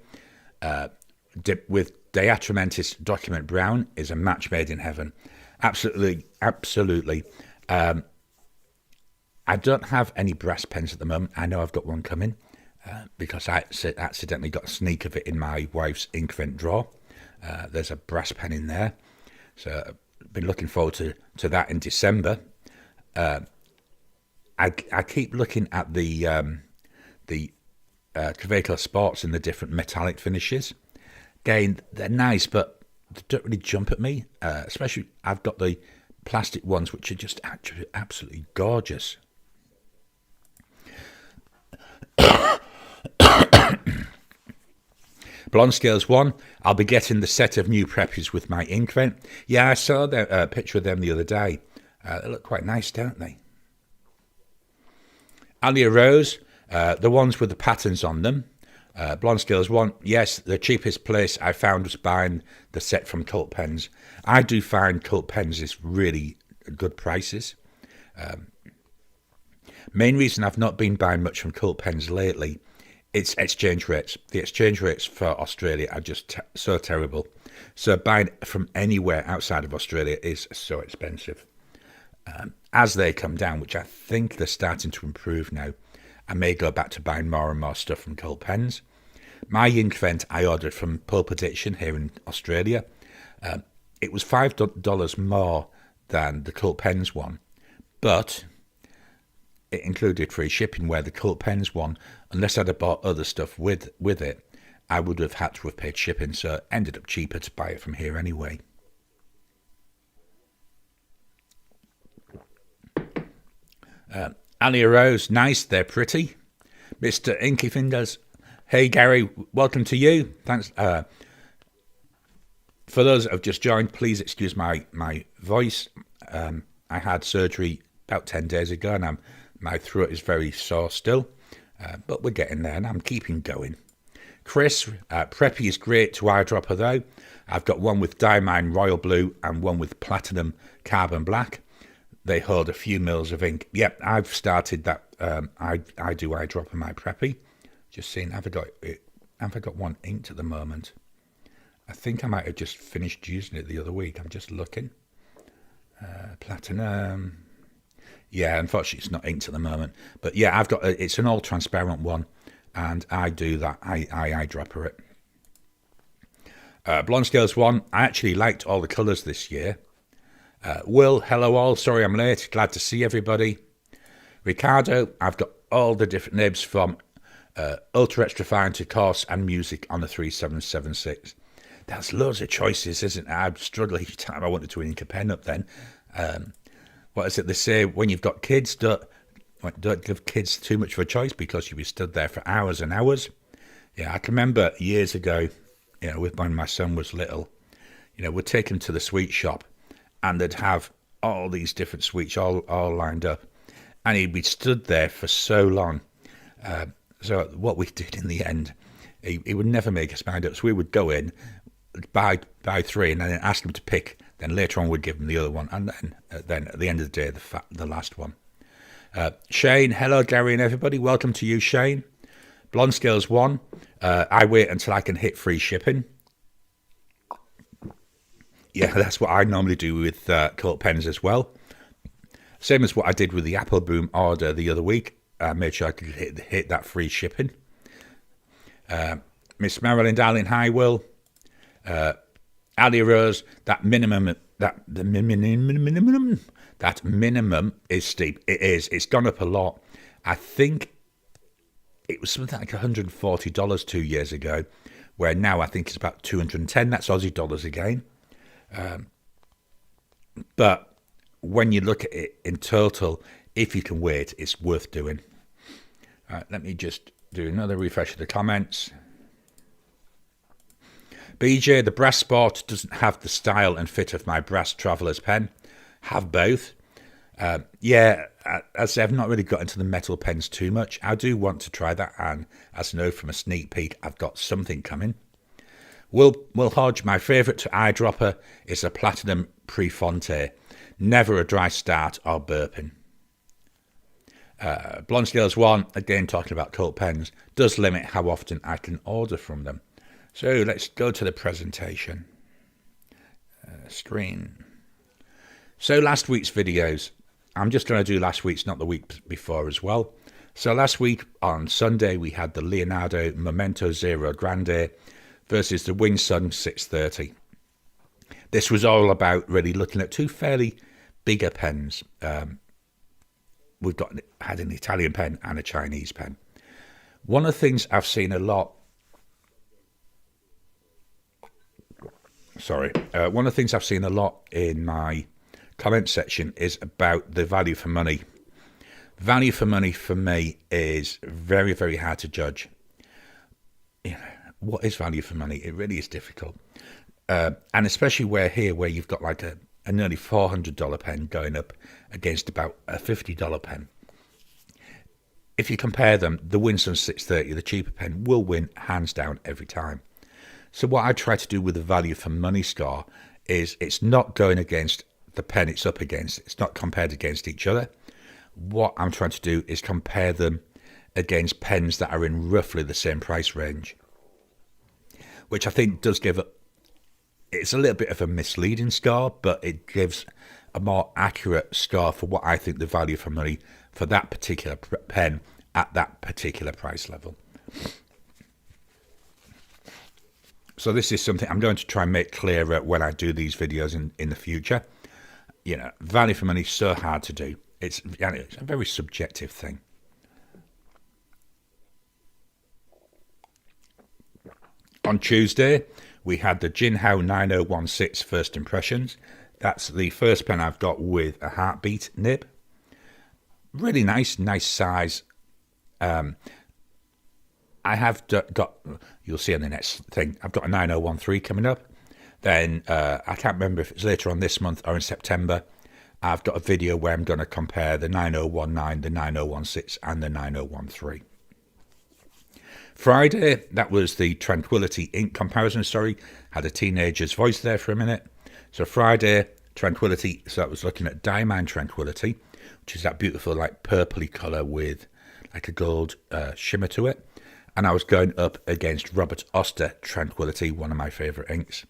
With Diatramentis Document Brown is a match made in heaven. Absolutely, absolutely. I don't have any brass pens at the moment. I know I've got one coming because I accidentally got a sneak of it in my wife's ink vent drawer. There's a brass pen in there. So I've been looking forward to that in December. I keep looking at the Traveco Sports in the different metallic finishes. Again, they're nice, but they don't really jump at me. Especially, I've got the plastic ones, which are just actually absolutely gorgeous. Blonde Scales 1, I'll be getting the set of new preppies with my ink vent. Yeah, I saw the picture of them the other day. They look quite nice, don't they? Alia Rose, the ones with the patterns on them. Blonde Scales 1, yes, the cheapest place I found was buying the set from Cult Pens. I do find Cult Pens is really good prices. Main reason I've not been buying much from Cult Pens lately, it's exchange rates. The exchange rates for Australia are just so terrible. So buying from anywhere outside of Australia is so expensive. As they come down, which I think they're starting to improve now, I may go back to buying more and more stuff from Cult Pens. My ink vent I ordered from Pulp Addiction here in Australia. It was $5 more than the Cult Pens one, but it included free shipping, where the Cult Pens one, unless I'd have bought other stuff with it, I would have had to have paid shipping, so it ended up cheaper to buy it from here anyway. Alia Rose, nice, they're pretty. Mr. Inky Fingers, hey Gary, welcome to you. Thanks. For those that have just joined, please excuse my voice. I had surgery about 10 days ago, and my throat is very sore still, but we're getting there, and I'm keeping going. Chris, Preppy is great to eyedropper though. I've got one with Diamond Royal Blue and one with Platinum Carbon Black. They hold a few mils of ink. Yep, I've started that. I do eyedropper my Preppy. Just seeing, have I got one inked at the moment? I think I might have just finished using it the other week. I'm just looking. Platinum. Yeah, unfortunately it's not inked at the moment. But yeah, I've got it's an all transparent one, and I do that. I eyedropper it. Blonde Scales 1, I actually liked all the colours this year. Will, hello all, sorry I'm late, glad to see everybody. Ricardo, I've got all the different nibs from Ultra Extra Fine to Coarse and Music on the 3776. That's loads of choices, isn't it? I'm struggling each time I wanted to ink a pen up then. What is it they say, when you've got kids, don't give kids too much of a choice because you'll be stood there for hours and hours. Yeah, I can remember years ago, when my son was little, we'd take him to the sweet shop and they'd have all these different sweets all lined up. And he'd be stood there for so long. So what we did in the end, he would never make us mind up. So we would go in, buy three, and then ask him to pick. Then later on we'd give him the other one. And then at the end of the day, the last one. Shane, hello Gary and everybody. Welcome to you, Shane. Blonde Scales 1, I wait until I can hit free shipping. Yeah, that's what I normally do with Cult Pens as well. Same as what I did with the Apple Boom order the other week. I made sure I could hit that free shipping. Miss Marilyn Darling, hi Will. Ali Rose, that minimum is steep. It is. It's gone up a lot. I think it was something like $140 2 years ago, where now I think it's about 210. That's Aussie dollars again. But when you look at it in total, if you can wait, it's worth doing. Let me just do another refresh of the comments. BJ, the brass sport doesn't have the style and fit of my brass traveller's pen. Have both. Yeah, as I say, I've not really got into the metal pens too much. I do want to try that, and as you know from a sneak peek, I've got something coming. Will Hodge, my favourite to eyedropper is a Platinum Prefonte. Never a dry start or burping. Blonde Scales 1, again talking about cult pens, does limit how often I can order from them. So let's go to the presentation. Screen. So last week's videos. I'm just going to do last week's, not the week before as well. So last week on Sunday, we had the Leonardo Momento Zero Grande versus the Wingsun 630. This was all about really looking at two fairly bigger pens. We've had an Italian pen and a Chinese pen. One of the things I've seen a lot. One of the things I've seen a lot in my comment section is about the value for money. Value for money for me is very, very hard to judge. You know, what is value for money? It really is difficult. And especially where you've got like a nearly $400 pen going up against about a $50 pen. If you compare them, the Wingsun 630, the cheaper pen, will win hands down every time. So what I try to do with the value for money score is it's not going against the pen it's up against. It's not compared against each other. What I'm trying to do is compare them against pens that are in roughly the same price range, which I think does give it's a little bit of a misleading score, but it gives a more accurate score for what I think the value for money for that particular pen at that particular price level. So this is something I'm going to try and make clearer when I do these videos in the future. You know, value for money is so hard to do. It's a very subjective thing. On Tuesday, we had the Jinho 9016 First Impressions. That's the first pen I've got with a heartbeat nib. Really nice size. I have got, you'll see on the next thing, I've got a 9013 coming up. Then I can't remember if it's later on this month or in September. I've got a video where I'm going to compare the 9019, the 9016 and the 9013. Friday, that was the Tranquility ink comparison story. Had a teenager's voice there for a minute. So Friday, Tranquility, so I was looking at Diamond Tranquility, which is that beautiful like purpley colour with like a gold shimmer to it. And I was going up against Robert Oster Tranquility, one of my favourite inks,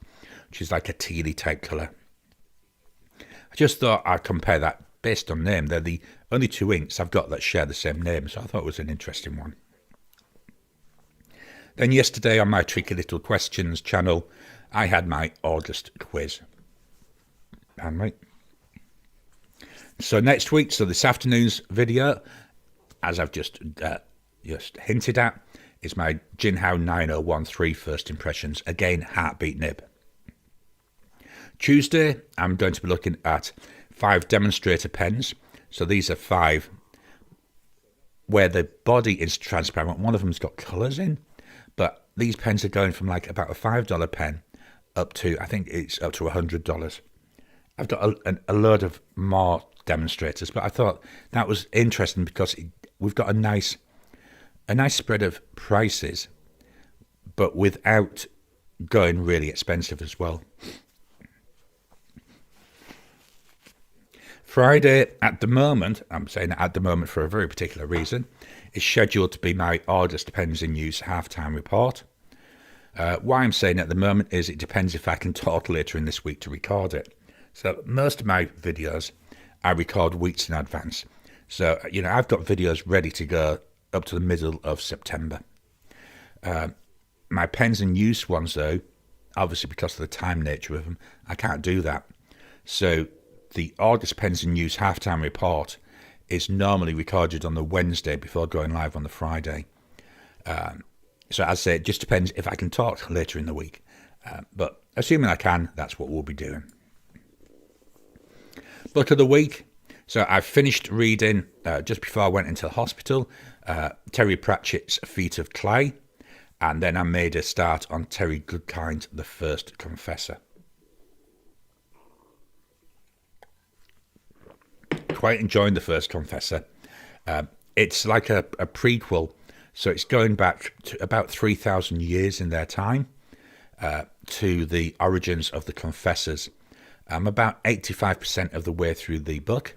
which is like a tealy type colour. I just thought I'd compare that based on name. They're the only two inks I've got that share the same name, so I thought it was an interesting one. Then yesterday on my Tricky Little Questions channel, I had my August quiz. And right. So next week, so this afternoon's video, as I've just hinted at, is my Jinho 9013 First Impressions. Again, heartbeat nib. Tuesday, I'm going to be looking at 5 demonstrator pens. So these are 5 where the body is transparent. One of them's got colours in. But these pens are going from like about a $5 pen up to, I think it's up to $100. I've got a load of more demonstrators, but I thought that was interesting because we've got a nice spread of prices, but without going really expensive as well. Friday, at the moment, I'm saying at the moment for a very particular reason, is scheduled to be my August Pens in Use halftime report. Why I'm saying at the moment is it depends if I can talk later in this week to record it. So most of my videos I record weeks in advance. So, you know, I've got videos ready to go up to the middle of September. My Pens in Use ones, though, obviously because of the time nature of them, I can't do that. So the August Pens in Use halftime report is normally recorded on the Wednesday before going live on the Friday. So as I say, it just depends if I can talk later in the week. But assuming I can, that's what we'll be doing. Book of the week. So I finished reading, just before I went into the hospital, Terry Pratchett's Feet of Clay. And then I made a start on Terry Goodkind's The First Confessor. Quite enjoying The First Confessor. It's like a prequel, so it's going back to about 3,000 years in their time to the origins of the Confessors. I'm about 85% of the way through the book,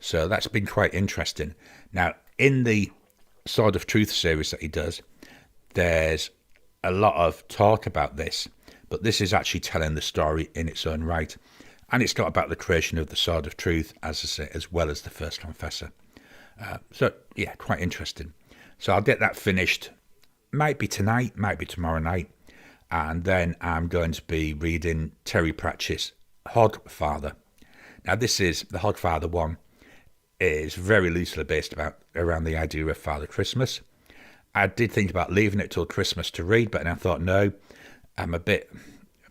so that's been quite interesting. Now, in the Sword of Truth series that he does, there's a lot of talk about this, but this is actually telling the story in its own right. And it's got about the creation of the Sword of Truth, as I say, as well as the First Confessor. So, yeah, quite interesting. So I'll get that finished. Might be tonight, might be tomorrow night. And then I'm going to be reading Terry Pratchett's Hogfather. Now, this is, the Hogfather one, is very loosely based around the idea of Father Christmas. I did think about leaving it till Christmas to read, but then I thought, no, I'm a bit,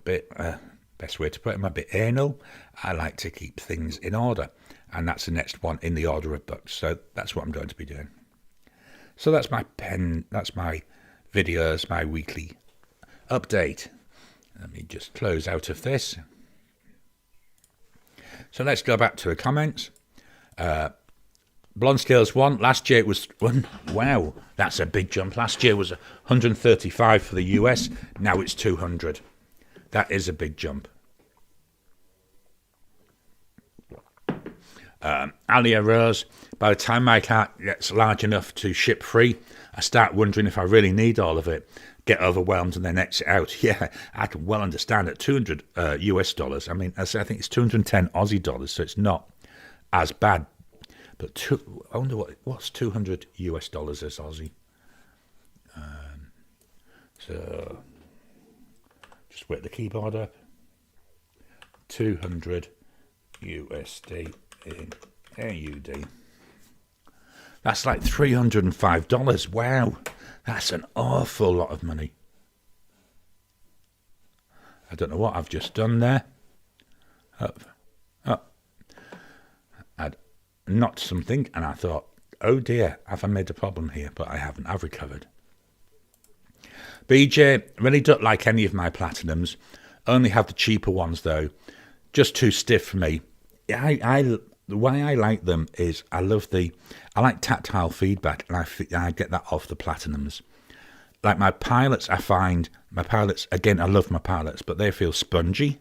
best way to put it, I'm a bit anal. I like to keep things in order. And that's the next one in the order of books. So that's what I'm going to be doing. So that's my videos, my weekly update. Let me just close out of this. So let's go back to the comments. Blonde Scales 1, last year it was, wow, that's a big jump. Last year was 135 for the US, now it's 200. That is a big jump. Alia Rose, by the time my cart gets large enough to ship free, I start wondering if I really need all of it. Get overwhelmed and then exit out. Yeah, I can well understand at 200 US dollars. I mean, I think it's 210 Aussie dollars, so it's not as bad. But I wonder what's 200 US dollars as Aussie. So just wait the keyboard up. 200 USD in AUD. That's like $305. Wow, that's an awful lot of money. I don't know what I've just done there. I'd knocked something and I thought, oh dear, have I made a problem here? But I haven't. I've recovered. BJ, really don't like any of my platinums. Only have the cheaper ones though. Just too stiff for me. The way I like them is I like tactile feedback, and I get that off the platinums. Like my pilots, again, I love my pilots, but they feel spongy.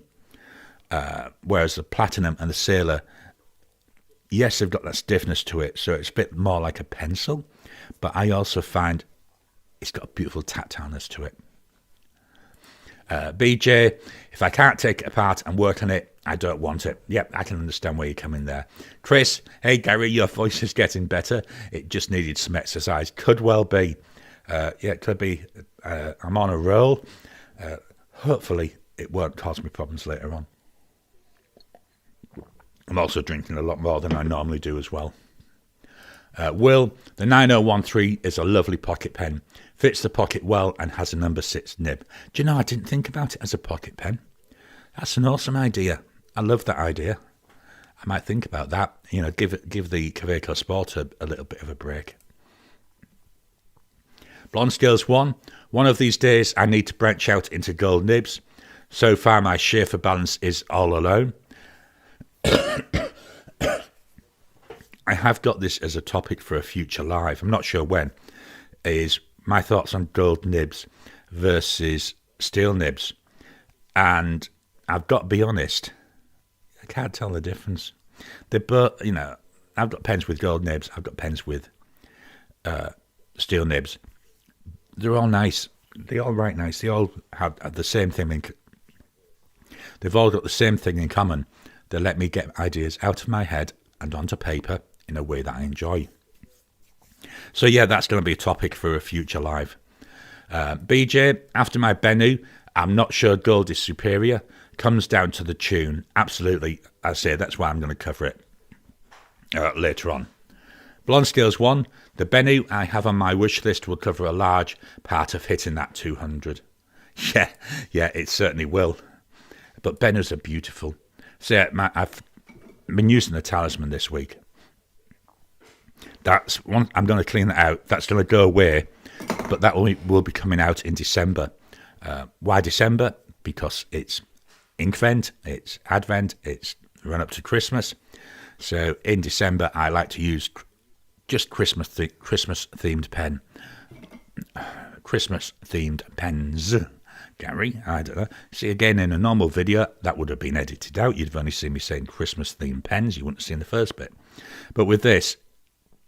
Whereas the platinum and the sailor, yes, they've got that stiffness to it, so it's a bit more like a pencil. But I also find it's got a beautiful tactileness to it. BJ, if I can't take it apart and work on it, I don't want it. Yep, I can understand where you're coming there. Chris, hey Gary, your voice is getting better. It just needed some exercise. Could well be. Yeah, it could be. I'm on a roll. Hopefully it won't cause me problems later on. I'm also drinking a lot more than I normally do as well. Will, the 9013 is a lovely pocket pen. Fits the pocket well and has a number 6 nib. Do you know, I didn't think about it as a pocket pen. That's an awesome idea. I love that idea. I might think about that. You know, give the Kaweco Sport a little bit of a break. Blonde Scales 1. One of these days I need to branch out into gold nibs. So far my share for balance is all alone. I have got this as a topic for a future live. I'm not sure when. Is my thoughts on gold nibs versus steel nibs. And I've got to be honest, I can't tell the difference. They're both, you know, I've got pens with gold nibs. I've got pens with steel nibs. They're all nice. They're all right nice. They all have the same thing. They've all got the same thing in common. They let me get ideas out of my head and onto paper in a way that I enjoy. So yeah, that's going to be a topic for a future live. BJ, after my Benu, I'm not sure gold is superior. Comes down to the tune. Absolutely, I say that's why I'm going to cover it later on. Blonde Scales 1, the Benu I have on my wish list will cover a large part of hitting that 200. Yeah, it certainly will. But Benus are beautiful. So yeah, I've been using the Talisman this week. That's one. I'm going to clean that out. That's going to go away, but that will be coming out in December. Why December? Because it's Inkvent, it's Advent, it's run up to Christmas. So in December, I like to use just Christmas themed pen, Christmas themed pens. Garry, I don't know. See, again, in a normal video, that would have been edited out. You'd have only seen me saying Christmas themed pens. You wouldn't have seen the first bit. But with this,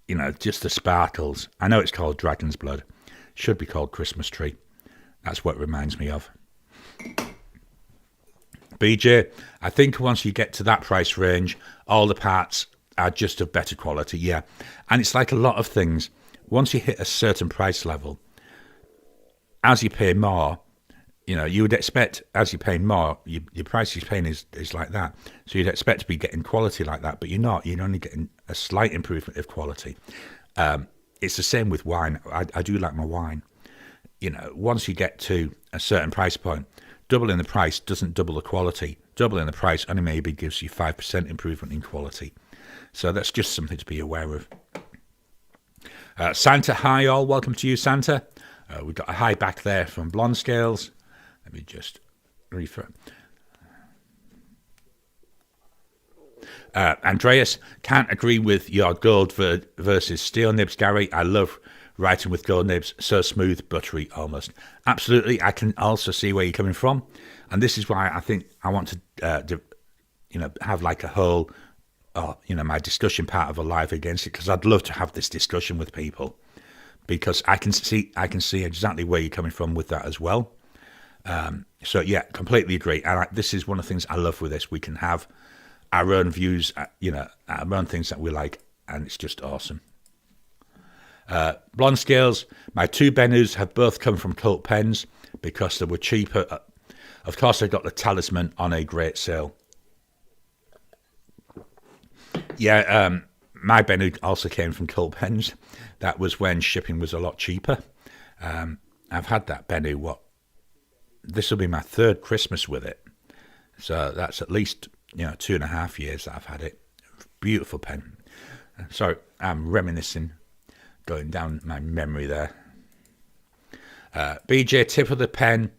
you know, just the sparkles. I know it's called Dragon's Blood. Should be called Christmas Tree. That's what it reminds me of. BJ, I think once you get to that price range, all the parts are just of better quality, yeah. And it's like a lot of things. Once you hit a certain price level, as you pay more, you know, you would expect, as you're paying more, your price you're paying is like that. So you'd expect to be getting quality like that, but you're not. You're only getting a slight improvement of quality. It's the same with wine. I do like my wine. You know, once you get to a certain price point, doubling the price doesn't double the quality. Doubling the price only maybe gives you 5% improvement in quality. So that's just something to be aware of. Santa, hi all. Welcome to you, Santa. We've got a hi back there from Blonde Scales. Let me just refer. Andreas, can't agree with your gold versus steel nibs, Garry. I love writing with gold nibs, so smooth, buttery almost. Absolutely, I can also see where you're coming from. And this is why I think I want to, have like a whole, my discussion part of a live against it, because I'd love to have this discussion with people, because I can see exactly where you're coming from with that as well. So yeah, completely agree. And this is one of the things I love with this. We can have our own views, our own things that we like, and it's just awesome. Blonde Scales, my two Benus have both come from Cult Pens because they were cheaper. Of course, I got the Talisman on a great sale. Yeah, my Benu also came from Cult Pens. That was when shipping was a lot cheaper. I've had that Benu, this will be my third Christmas with it. So that's at least, 2.5 years that I've had it. Beautiful pen. Sorry, I'm reminiscing, going down my memory there. BJ, tip of the pen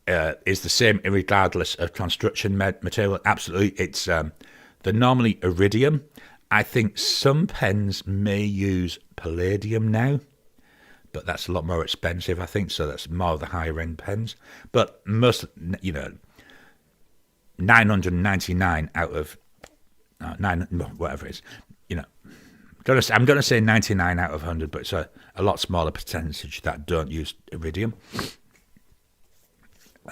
is the same regardless of construction material. Absolutely. It's they're normally iridium. I think some pens may use palladium now, but that's a lot more expensive, I think. So that's more of the higher end pens. But most, 999 out of 9, whatever it is, I'm going to say 99 out of 100, but it's a lot smaller percentage that don't use iridium.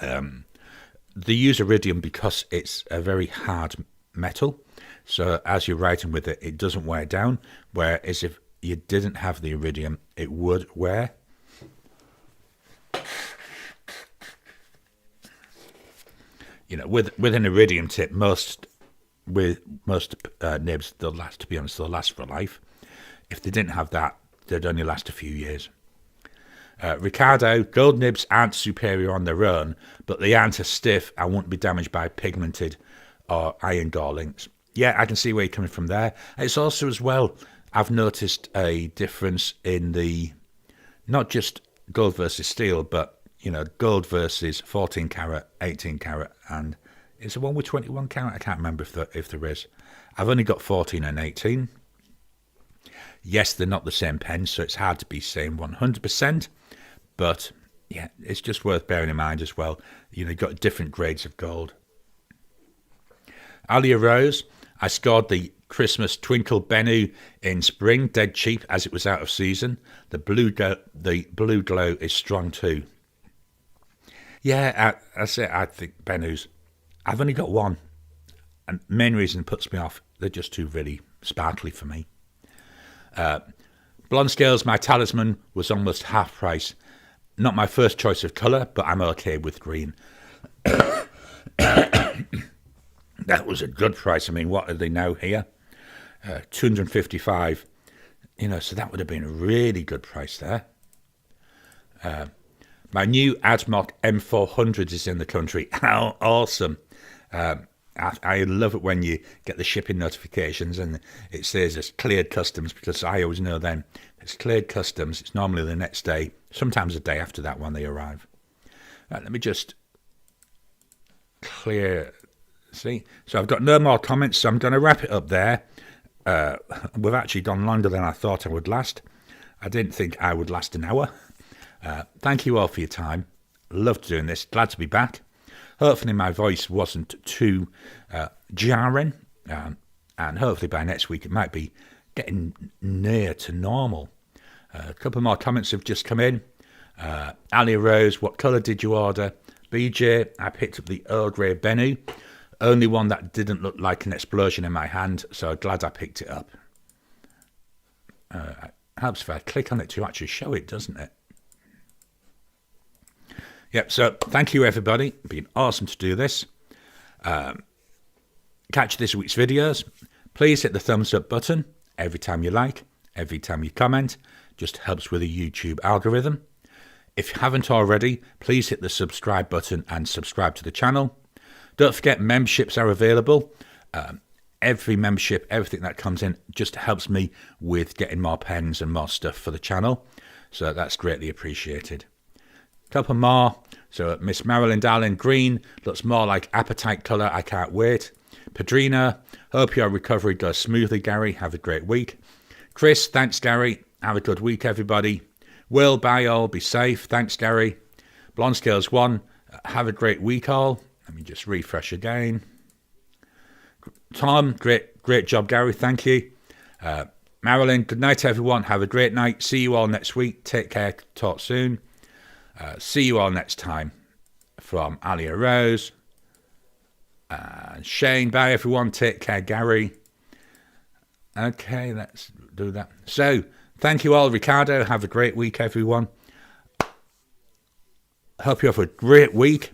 They use iridium because it's a very hard metal. So as you're writing with it, it doesn't wear down. Whereas if you didn't have the iridium, it would wear. With an iridium tip, most nibs, they'll last. To be honest, they'll last for life. If they didn't have that, they'd only last a few years. Ricardo, gold nibs aren't superior on their own, but they aren't as stiff and won't be damaged by pigmented or iron gore links. Yeah, I can see where you're coming from there. It's also as well, I've noticed a difference in the, not just gold versus steel, but, gold versus 14 karat, 18 karat, and is there one with 21 karat? I can't remember if there is. I've only got 14 and 18. Yes, they're not the same pen, so it's hard to be saying 100%, but yeah, it's just worth bearing in mind as well. You've got different grades of gold. Alia Rose, I scored the Christmas Twinkle Benu in spring, dead cheap as it was out of season. The blue glow is strong too. Yeah, I think Benus, I've only got one, and the main reason it puts me off, they're just too really sparkly for me. Blonde Scales, my Talisman was almost half price. Not my first choice of colour, but I'm okay with green. That was a good price. I mean, what are they now here? 255. You know, so that would have been a really good price there. My new Admot M400 is in the country. How awesome. I love it when you get the shipping notifications and it says it's cleared customs, because I always know then it's cleared customs. It's normally the next day, sometimes a day after that when they arrive. Let me just clear. See, so I've got no more comments, so I'm going to wrap it up there. We've actually done longer than I thought I would last. I didn't think I would last an hour. Thank you all for your time. Loved doing this. Glad to be back. Hopefully my voice wasn't too jarring, and hopefully by next week it might be getting near to normal. A couple more comments have just come in. Ali Rose, what colour did you order? BJ, I picked up the Earl Grey Benu. Only one that didn't look like an explosion in my hand, so glad I picked it up. It helps if I click on it to actually show it, doesn't it? Yep, so thank you everybody. It's been awesome to do this. Catch this week's videos. Please hit the thumbs up button every time you like, every time you comment. Just helps with the YouTube algorithm. If you haven't already, please hit the subscribe button and subscribe to the channel. Don't forget, memberships are available. Every membership, everything that comes in just helps me with getting more pens and more stuff for the channel. So that's greatly appreciated. Couple more. So Miss Marilyn Darling, green looks more like appetite colour. I can't wait. Padrina, hope your recovery goes smoothly, Garry. Have a great week. Chris, thanks, Garry. Have a good week, everybody. Will, bye all. Be safe. Thanks, Garry. Blonde Scales 1, have a great week all. Let me just refresh again. Tom, great job, Garry. Thank you. Marilyn, good night, everyone. Have a great night. See you all next week. Take care. Talk soon. See you all next time. From Alia Rose. Shane, bye, everyone. Take care, Garry. Okay, let's do that. So, thank you all, Ricardo. Have a great week, everyone. Hope you have a great week.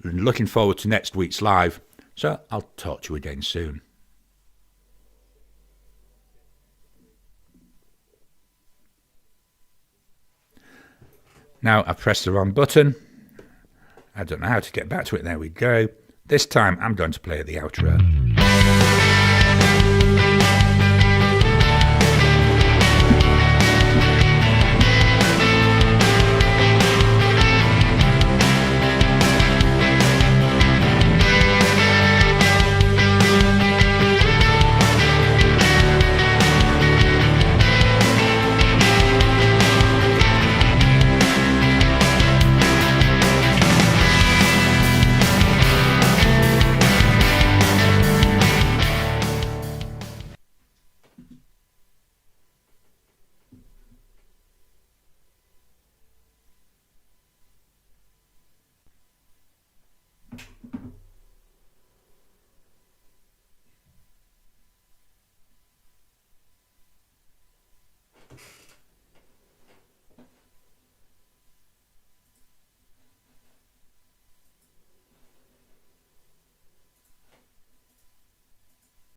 Looking forward to next week's live. So I'll talk to you again soon. Now I've pressed the wrong button. I don't know how to get back to it. There we go. This time I'm going to play the outro.